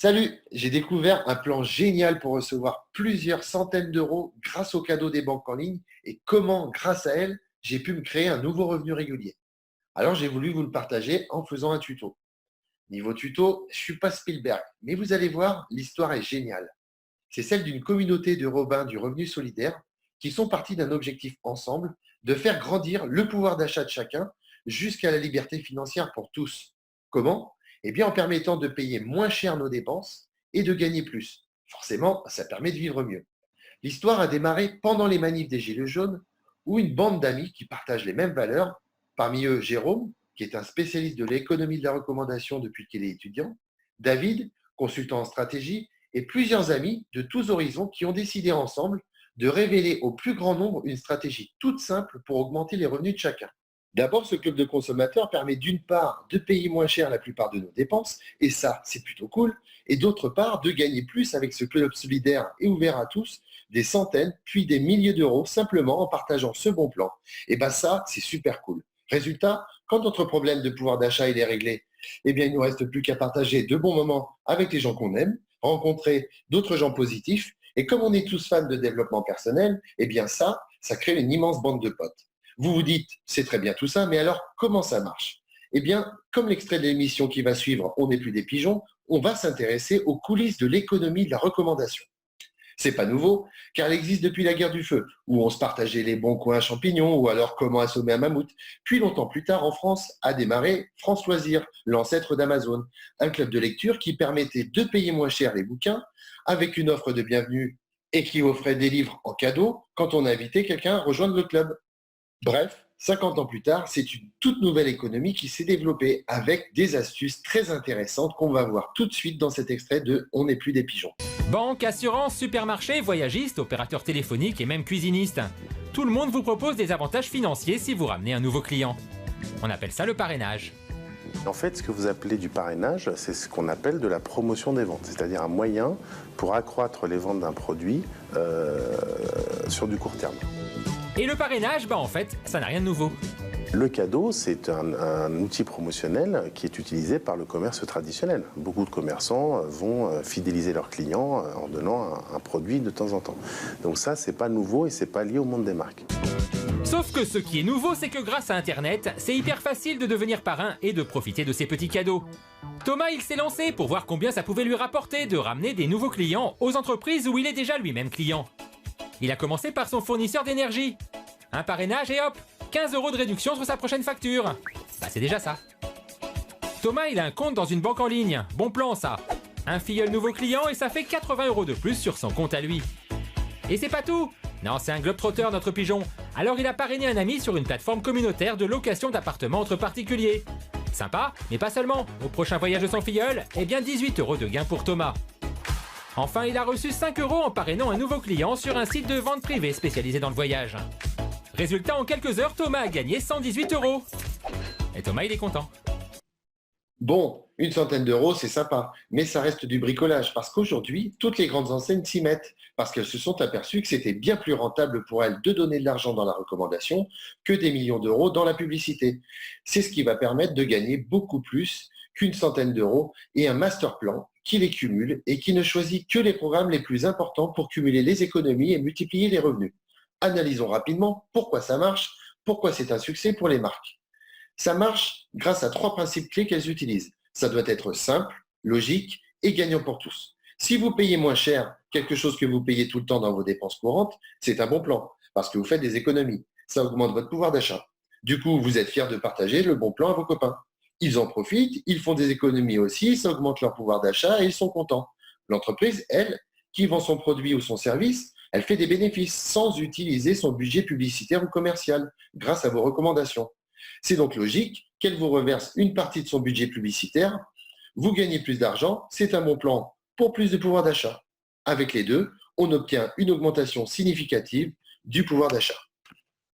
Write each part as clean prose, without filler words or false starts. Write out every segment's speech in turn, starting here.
Salut, j'ai découvert un plan génial pour recevoir plusieurs centaines d'euros grâce aux cadeaux des banques en ligne et comment, grâce à elles, j'ai pu me créer un nouveau revenu régulier. Alors j'ai voulu vous le partager en faisant un tuto. Niveau tuto, je suis pas Spielberg, mais vous allez voir, l'histoire est géniale. C'est celle d'une communauté de Robins du revenu solidaire qui sont partis d'un objectif ensemble de faire grandir le pouvoir d'achat de chacun jusqu'à la liberté financière pour tous. Comment? Eh bien en permettant de payer moins cher nos dépenses et de gagner plus. Forcément, ça permet de vivre mieux. L'histoire a démarré pendant les manifs des Gilets jaunes où une bande d'amis qui partagent les mêmes valeurs, parmi eux Jérôme, qui est un spécialiste de l'économie de la recommandation depuis qu'il est étudiant, David, consultant en stratégie, et plusieurs amis de tous horizons qui ont décidé ensemble de révéler au plus grand nombre une stratégie toute simple pour augmenter les revenus de chacun. D'abord, ce club de consommateurs permet d'une part de payer moins cher la plupart de nos dépenses, et ça, c'est plutôt cool, et d'autre part de gagner plus avec ce club solidaire et ouvert à tous, des centaines, puis des milliers d'euros simplement en partageant ce bon plan. Et bien ça, c'est super cool. Résultat, quand notre problème de pouvoir d'achat il est réglé, eh bien il ne nous reste plus qu'à partager de bons moments avec les gens qu'on aime, rencontrer d'autres gens positifs, et comme on est tous fans de développement personnel, eh bien ça crée une immense bande de potes. Vous vous dites, c'est très bien tout ça, mais alors comment ça marche? Eh bien, comme l'extrait de l'émission qui va suivre, On n'est plus des pigeons, on va s'intéresser aux coulisses de l'économie de la recommandation. C'est pas nouveau, car elle existe depuis la guerre du feu, où on se partageait les bons coins champignons ou alors comment assommer un mammouth. Puis longtemps plus tard, en France, a démarré France Loisirs, l'ancêtre d'Amazon, un club de lecture qui permettait de payer moins cher les bouquins, avec une offre de bienvenue et qui offrait des livres en cadeau quand on invitait quelqu'un à rejoindre le club. Bref, 50 ans plus tard, c'est une toute nouvelle économie qui s'est développée avec des astuces très intéressantes qu'on va voir tout de suite dans cet extrait de On n'est plus des pigeons. Banque, assurance, supermarché, voyagiste, opérateur téléphonique et même cuisiniste. Tout le monde vous propose des avantages financiers si vous ramenez un nouveau client. On appelle ça le parrainage. En fait, ce que vous appelez du parrainage, c'est ce qu'on appelle de la promotion des ventes, c'est-à-dire un moyen pour accroître les ventes d'un produit sur du court terme. Et le parrainage, en fait, ça n'a rien de nouveau. Le cadeau, c'est un outil promotionnel qui est utilisé par le commerce traditionnel. Beaucoup de commerçants vont fidéliser leurs clients en donnant un produit de temps en temps. Donc ça, c'est pas nouveau et c'est pas lié au monde des marques. Sauf que ce qui est nouveau, c'est que grâce à Internet, c'est hyper facile de devenir parrain et de profiter de ces petits cadeaux. Thomas, il s'est lancé pour voir combien ça pouvait lui rapporter de ramener des nouveaux clients aux entreprises où il est déjà lui-même client. Il a commencé par son fournisseur d'énergie. Un parrainage et hop, 15 € de réduction sur sa prochaine facture. C'est déjà ça. Thomas, il a un compte dans une banque en ligne. Bon plan ça. Un filleul nouveau client et ça fait 80 € de plus sur son compte à lui. Et c'est pas tout. Non, c'est un globetrotter notre pigeon. Alors il a parrainé un ami sur une plateforme communautaire de location d'appartements entre particuliers. Sympa, mais pas seulement. Au prochain voyage de son filleul, 18 € de gain pour Thomas. Enfin, il a reçu 5 € en parrainant un nouveau client sur un site de vente privée spécialisé dans le voyage. Résultat, en quelques heures, Thomas a gagné 118 €. Et Thomas, il est content. Bon, une centaine d'euros, c'est sympa, mais ça reste du bricolage parce qu'aujourd'hui, toutes les grandes enseignes s'y mettent parce qu'elles se sont aperçues que c'était bien plus rentable pour elles de donner de l'argent dans la recommandation que des millions d'euros dans la publicité. C'est ce qui va permettre de gagner beaucoup plus qu'une centaine d'euros et un master plan qui les cumule et qui ne choisit que les programmes les plus importants pour cumuler les économies et multiplier les revenus. Analysons rapidement pourquoi ça marche, pourquoi c'est un succès pour les marques. Ça marche grâce à 3 principes clés qu'elles utilisent. Ça doit être simple, logique et gagnant pour tous. Si vous payez moins cher quelque chose que vous payez tout le temps dans vos dépenses courantes, c'est un bon plan parce que vous faites des économies. Ça augmente votre pouvoir d'achat. Du coup, vous êtes fiers de partager le bon plan à vos copains. Ils en profitent, ils font des économies aussi, ça augmente leur pouvoir d'achat et ils sont contents. L'entreprise, elle, qui vend son produit ou son service, elle fait des bénéfices sans utiliser son budget publicitaire ou commercial grâce à vos recommandations. C'est donc logique qu'elle vous reverse une partie de son budget publicitaire. Vous gagnez plus d'argent, c'est un bon plan pour plus de pouvoir d'achat. Avec les deux, on obtient une augmentation significative du pouvoir d'achat.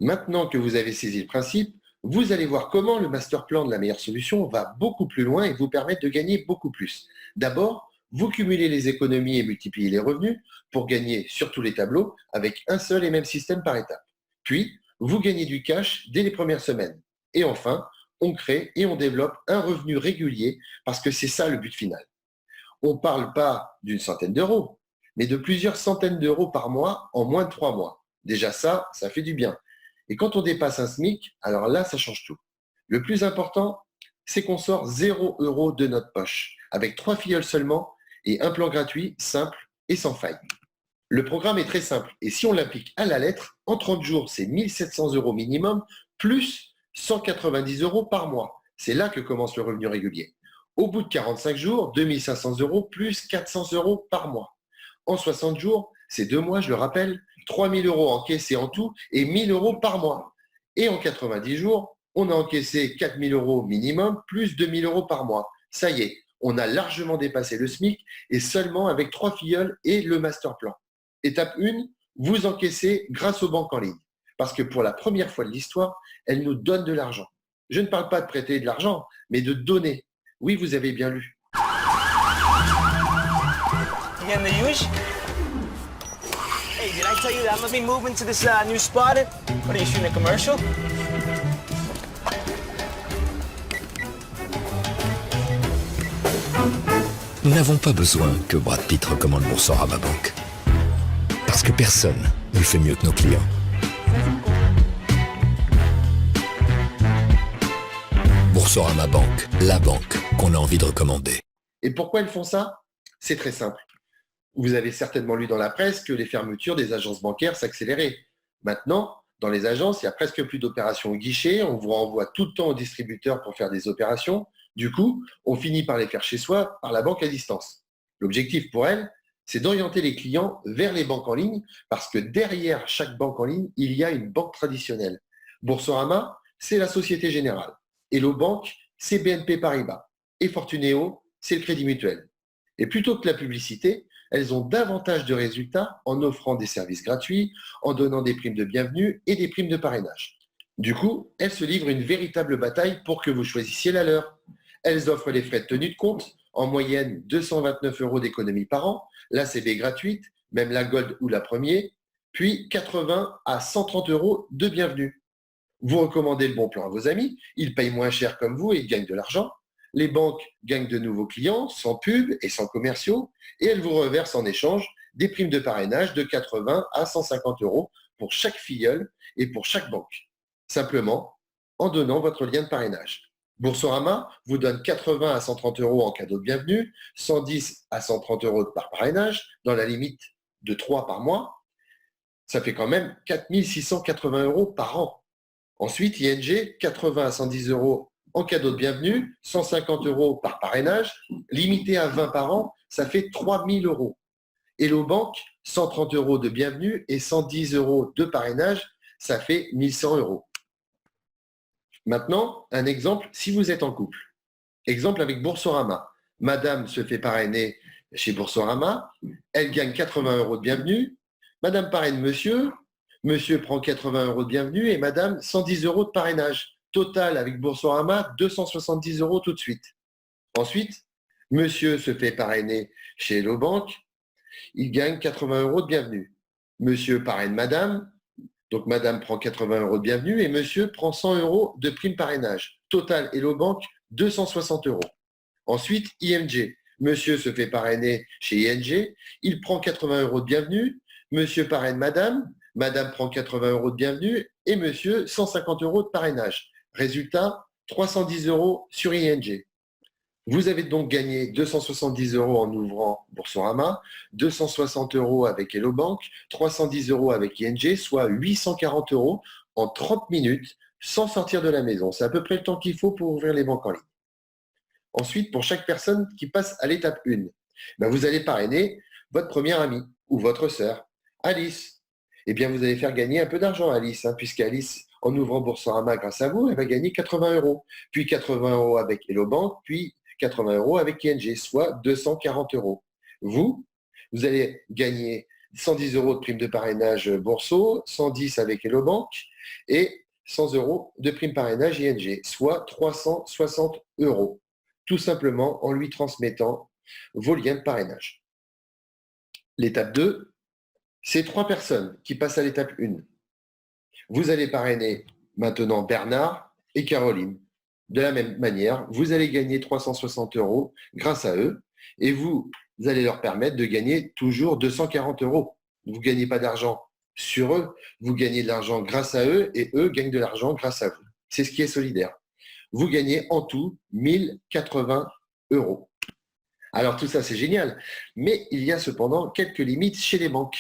Maintenant que vous avez saisi le principe, vous allez voir comment le master plan de la meilleure solution va beaucoup plus loin et vous permettre de gagner beaucoup plus. D'abord, vous cumulez les économies et multipliez les revenus pour gagner sur tous les tableaux avec un seul et même système par étape. Puis, vous gagnez du cash dès les premières semaines. Et enfin, on crée et on développe un revenu régulier parce que c'est ça le but final. on ne parle pas d'une centaine d'euros, mais de plusieurs centaines d'euros par mois en moins de 3 mois. Déjà ça fait du bien. Et quand on dépasse un SMIC, alors là, ça change tout. Le plus important, c'est qu'on sort 0 € de notre poche, avec 3 filleuls seulement et un plan gratuit, simple et sans faille. Le programme est très simple et si on l'applique à la lettre, en 30 jours, c'est 1 700 € minimum, plus 190 € par mois. C'est là que commence le revenu régulier. Au bout de 45 jours, 2 500 € plus 400 € par mois. En 60 jours, c'est 2 mois, je le rappelle, 3 000 € encaissés en tout et 1 000 € par mois. Et en 90 jours, on a encaissé 4 000 € minimum, plus 2 000 € par mois. Ça y est, on a largement dépassé le SMIC et seulement avec 3 filleuls et le master plan. Étape 1, vous encaissez grâce aux banques en ligne. Parce que pour la première fois de l'histoire, elles nous donnent de l'argent. Je ne parle pas de prêter de l'argent, mais de donner. Oui, vous avez bien lu. You getting the huge? Hey, did I tell you that I'm gonna be moving to this new spot? What are you shooting a commercial? Nous n'avons pas besoin que Brad Pitt recommande Boursorama Banque. Parce que personne ne le fait mieux que nos clients. Boursorama Banque, la banque qu'on a envie de recommander. Et pourquoi elles font ça? C'est très simple. Vous avez certainement lu dans la presse que les fermetures des agences bancaires s'accéléraient. Maintenant, dans les agences, il n'y a presque plus d'opérations au guichet. On vous renvoie tout le temps au distributeur pour faire des opérations. Du coup, on finit par les faire chez soi par la banque à distance. L'objectif pour elles, c'est d'orienter les clients vers les banques en ligne parce que derrière chaque banque en ligne, il y a une banque traditionnelle. Boursorama, c'est la Société Générale. Hello Bank, c'est BNP Paribas. Et Fortunéo, c'est le Crédit Mutuel. Et plutôt que la publicité, elles ont davantage de résultats en offrant des services gratuits, en donnant des primes de bienvenue et des primes de parrainage. Du coup, elles se livrent une véritable bataille pour que vous choisissiez la leur. Elles offrent les frais de tenue de compte, en moyenne 229 € d'économie par an, la CB gratuite, même la Gold ou la Premier, puis 80 à 130 € de bienvenue. Vous recommandez le bon plan à vos amis, ils payent moins cher comme vous et ils gagnent de l'argent. Les banques gagnent de nouveaux clients sans pub et sans commerciaux et elles vous reversent en échange des primes de parrainage de 80 à 150 € pour chaque filleul et pour chaque banque. Simplement en donnant votre lien de parrainage. Boursorama vous donne 80 à 130 € en cadeau de bienvenue, 110 à 130 € par parrainage, dans la limite de 3 par mois. Ça fait quand même 4 680 € par an. Ensuite, ING, 80 à 110 € en cadeau de bienvenue, 150 € par parrainage, limité à 20 par an, ça fait 3 000 €. Hello Bank, 130 € de bienvenue et 110 € de parrainage, ça fait 1 100 €. Maintenant, un exemple, si vous êtes en couple. Exemple avec Boursorama. Madame se fait parrainer chez Boursorama, elle gagne 80 € de bienvenue. Madame parraine monsieur, monsieur prend 80 € de bienvenue et madame 110 € de parrainage. Total avec Boursorama, 270 € tout de suite. Ensuite, monsieur se fait parrainer chez Hello Bank, il gagne 80 € de bienvenue. Monsieur parraine madame, donc madame prend 80 € de bienvenue et monsieur prend 100 € de prime parrainage. Total Hello Bank, 260 €. Ensuite, ING. Monsieur se fait parrainer chez ING, il prend 80 € de bienvenue, monsieur parraine madame, madame prend 80 € de bienvenue et monsieur 150 € de parrainage. Résultat, 310 € sur ING. Vous avez donc gagné 270 € en ouvrant Boursorama, 260 € avec Hello Bank, 310 € avec ING, soit 840 € en 30 minutes sans sortir de la maison. C'est à peu près le temps qu'il faut pour ouvrir les banques en ligne. Ensuite, pour chaque personne qui passe à l'étape 1, vous allez parrainer votre première amie ou votre sœur, Alice. Eh bien, vous allez faire gagner un peu d'argent à Alice, puisqu'Alice, en ouvrant Boursorama grâce à vous, elle va gagner 80 €. Puis 80 € avec Hello Bank, puis 80 € avec ING, soit 240 €. Vous allez gagner 110 € de prime de parrainage Bourso, 110 avec Hello Bank et 100 € de prime parrainage ING, soit 360 €, tout simplement en lui transmettant vos liens de parrainage. L'étape 2, c'est 3 personnes qui passent à l'étape 1. Vous allez parrainer maintenant Bernard et Caroline. De la même manière, vous allez gagner 360 € grâce à eux Et vous allez leur permettre de gagner toujours 240 euros. Vous ne gagnez pas d'argent sur eux, vous gagnez de l'argent grâce à eux et eux gagnent de l'argent grâce à vous. C'est ce qui est solidaire. Vous gagnez en tout 1080 euros. Alors tout ça, c'est génial, mais il y a cependant quelques limites chez les banques.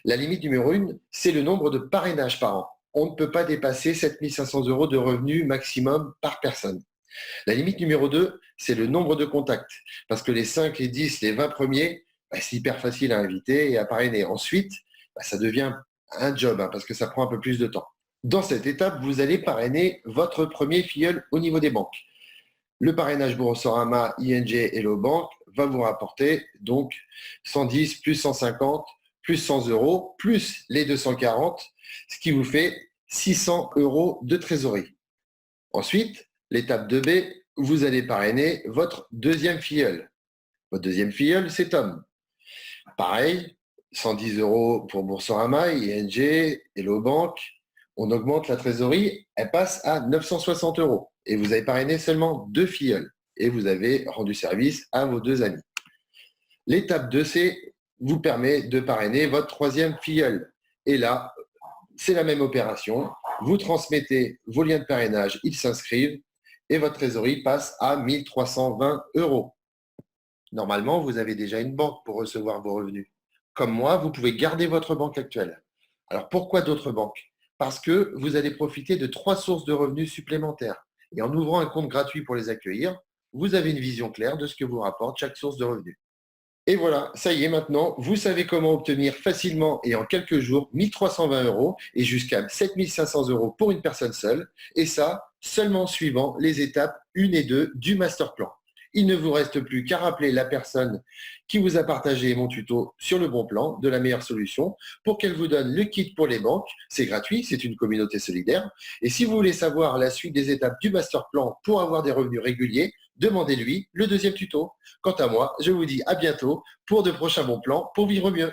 La limite numéro 1, c'est le nombre de parrainages par an. On ne peut pas dépasser 7 500 euros de revenus maximum par personne. La limite numéro 2, c'est le nombre de contacts, parce que les 5, les 10, les 20 premiers, c'est hyper facile à inviter et à parrainer. Ensuite, ça devient un job, parce que ça prend un peu plus de temps. Dans cette étape, vous allez parrainer votre premier filleul au niveau des banques. Le parrainage Boursorama, ING et Hello Bank va vous rapporter donc 110 plus 150 plus 100 euros plus les 240, ce qui vous fait 600 euros de trésorerie. Ensuite, l'étape 2B, vous allez parrainer votre deuxième filleul. Votre deuxième filleul, c'est Tom. Pareil, 110 euros pour Boursorama, ING, Hello Bank. On augmente la trésorerie, elle passe à 960 euros. Et vous avez parrainé seulement 2 filleuls. Et vous avez rendu service à vos 2 amis. L'étape 2C vous permet de parrainer votre troisième filleul. Et là, c'est la même opération. Vous transmettez vos liens de parrainage, ils s'inscrivent et votre trésorerie passe à 1320 euros. Normalement, vous avez déjà une banque pour recevoir vos revenus. Comme moi, vous pouvez garder votre banque actuelle. Alors pourquoi d'autres banques ? Parce que vous allez profiter de 3 sources de revenus supplémentaires. Et en ouvrant un compte gratuit pour les accueillir, vous avez une vision claire de ce que vous rapporte chaque source de revenus. Et voilà, ça y est maintenant, vous savez comment obtenir facilement et en quelques jours 1320 euros et jusqu'à 7500 euros pour une personne seule. Et ça, seulement en suivant les étapes 1 et 2 du master plan. Il ne vous reste plus qu'à rappeler la personne qui vous a partagé mon tuto sur le bon plan de la meilleure solution pour qu'elle vous donne le kit pour les banques. C'est gratuit, c'est une communauté solidaire. Et si vous voulez savoir la suite des étapes du master plan pour avoir des revenus réguliers, demandez-lui le deuxième tuto. Quant à moi, je vous dis à bientôt pour de prochains bons plans pour vivre mieux.